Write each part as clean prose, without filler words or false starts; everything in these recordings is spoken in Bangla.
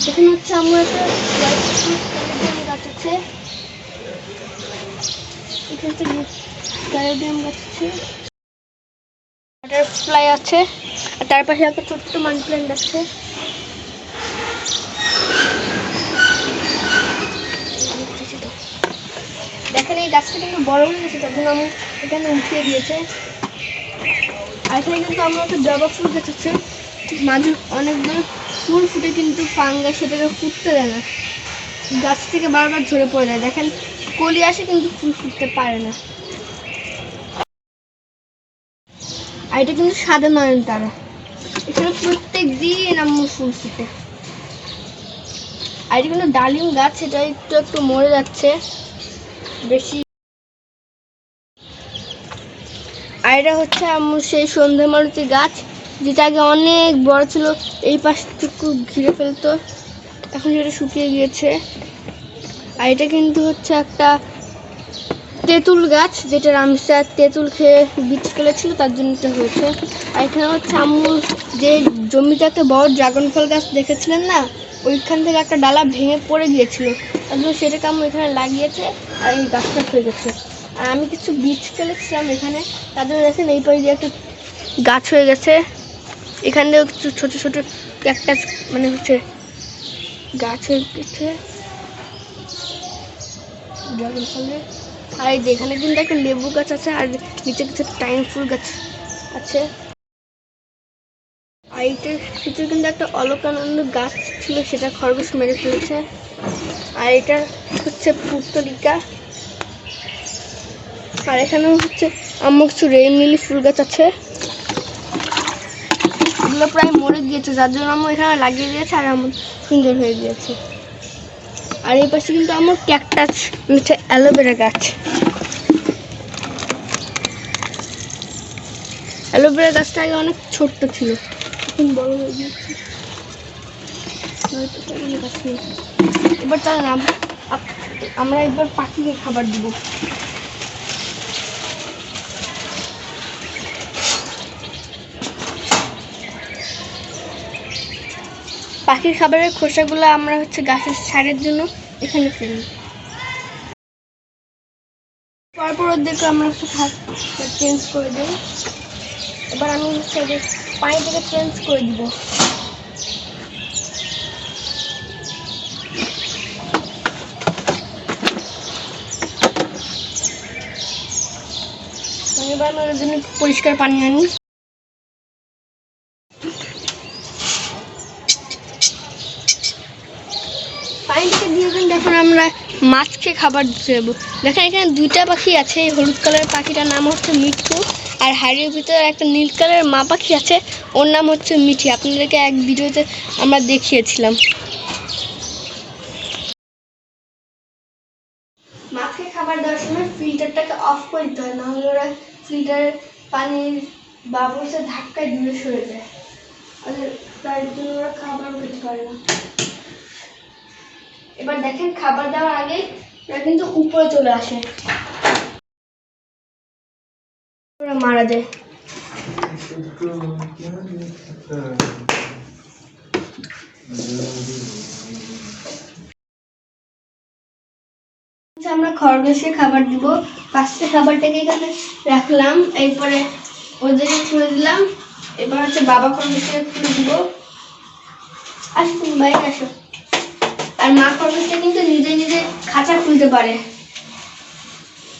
এখানে হচ্ছে আমার একটা গাছ আছে, এখানে ক্যালেডিয়াম গাছ আছে, বাটারফ্লাই আছে, আর তার পাশে একটা ছোট্ট মানি প্ল্যান্ট আছে। দেখেন এই গাছটা কিন্তু বড় হয়ে গেছে, তখন আমি এখানে উঠিয়ে দিয়েছে। আর এখানে কিন্তু আমার একটা জবা ফুল গাছ আছে, মাঝে অনেকগুলো ফুল ফুটে কিন্তু ফাঙ্গাস সেটাকে ফুটতে দেয় না, গাছ থেকে বারবার ঝরে পড়ে যায়। দেখেন কলি আসে কিন্তু ফুল ফুটতে পারে না। আর এটা কিন্তু সাদা নয়নতারা, এখানে প্রত্যেক দিন আমার ফুল ফুটে। আর এটা কিন্তু ডালিম গাছ, সেটা একটু একটু মরে যাচ্ছে বেশি। আর এটা হচ্ছে আমার সেই সন্ধ্যে মালতী গাছ, যেটা আগে অনেক বড় ছিল, এই পাশটুকু ঘিরে ফেলতো, এখন সেটা শুকিয়ে গিয়েছে। আর এটা কিন্তু হচ্ছে একটা তেঁতুল গাছ, যেটা রামসার তেঁতুল খেয়ে বীজ ফেলেছিল, তার জন্য এটা হয়েছে। আর এখানে হচ্ছে আম্মু যে জমিতে একটা বড় ড্রাগন ফল গাছ দেখেছিলেন না, ওইখান থেকে একটা ডালা ভেঙে পড়ে গিয়েছিল, তার জন্য সেটাকে আম্মু এখানে লাগিয়েছে, আর এই গাছটা হয়ে গেছে। আর আমি কিছু বীজ ফেলেছিলাম এখানে, তার জন্য দেখেন এই পাশে দিয়ে একটা গাছ হয়ে গেছে। এখান থেকেও কিছু ছোটো ছোটো ক্যাকটাস মানে হচ্ছে গাছ হয়ে গেছে ড্রাগন ফলের। আর এই যে এখানে কিন্তু একটা লেবু গাছ আছে, আর নিচে কিছু টাইম ফুল গাছ আছে। আর এইটার ভিতরে কিন্তু একটা অলকানন্দ গাছ ছিল, সেটা খরগোশ মেরে ফেলেছে। আর এটা হচ্ছে পুর্তলিকা। আর এখানেও হচ্ছে আমার কিছু রেইনলিলি ফুল গাছ আছে, এগুলো প্রায় মরে গিয়েছে, যার জন্য আমার এখানে লাগিয়ে দিয়েছে, আর আমার সুন্দর হয়ে গিয়েছে। আর এই পাশে কিন্তু আমার ক্যাকটাস হচ্ছে অ্যালোভেরা গাছ, অ্যালোভেরা গাছটা আগে অনেক ছোট্ট ছিল, এখন বড় হয়ে গিয়েছে। এবার চলেন আমরা একবার পাখিকে খাবার দিব। পাখির খাবারের খোসাগুলো আমরা হচ্ছে গাছের সারের জন্য এখানে ফেলি, পরপর ওদেরকে আমরা হচ্ছে চেঞ্জ করে দিই। এবার আমি হচ্ছে পানিটাকে চেঞ্জ করে দিব। এবার আমি ওর জন্য পরিষ্কার পানি আনি। পানিটাকে দিয়ে দিন, দেখুন আমরা মাছকে খাবার দেবো। দেখেন এখানে দুইটা পাখি আছে, হলুদ কালারের পাখিটার নাম হচ্ছে মিঠু, আর হাড়ির ভিতরে একটা নীল কালারের মা পাখি আছে, ওর নাম হচ্ছে মিঠি। আপনাদেরকে এক ভিডিওতে আমরা দেখিয়েছিলাম। মাছকে খাবার দেওয়ার সময় ফিল্টারটাকে অফ করে দিতে হয়, নাহলে ওরা ফিল্টারের পানির বাবলসের ধাক্কায় দূরে সরে যায়, তার জন্য ওরা খাবার খেতে পারে না। এবার দেখেন খাবার দেওয়ার আগে ওরা কিন্তু উপরে চলে আসে, ওরা মারা যায়। আমরা খরগোশে খাবার দিব, ফার্স্টে খাবারটাকে এখানে রাখলাম, এরপরে ওদেরকে খুলে দিলাম। এবার হচ্ছে বাবা খরগোশকে খুলে দিব। আসো তুমি বাইরে আসো। আর মা খরগোশটা কিন্তু নিজে নিজে খাঁচা খুলতে পারে,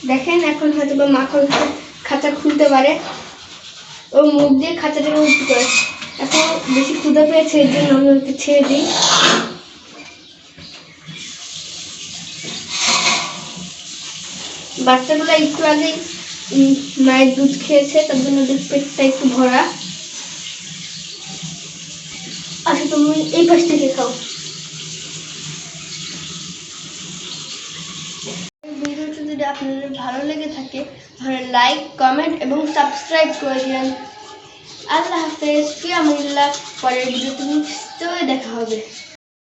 দেখেন এখন হয়তো বা মা খরগোশটা খাঁচা খুলতে পারে, ও মুখ দিয়ে খাঁচাটাকে উঠতে পারে। এখন বেশি ক্ষুধা পেয়েছে, এর জন্য আমি ওকে ছেড়ে দিই। বাচ্চাগুলো একটু আগে মায়ের দুধ খেয়েছে, তার জন্য ওদের পেটটা একটু ভরা। আচ্ছা তুমি এই পাশ থেকে খাও। ভিডিওটি যদি আপনাদের ভালো লেগে থাকে তাহলে লাইক, কমেন্ট এবং সাবস্ক্রাইব করে দিন। আল্লাহ হাফেজ, ফি আমানিল্লাহ। পরের ভিডিওতে নিশ্চয়ই দেখা হবে।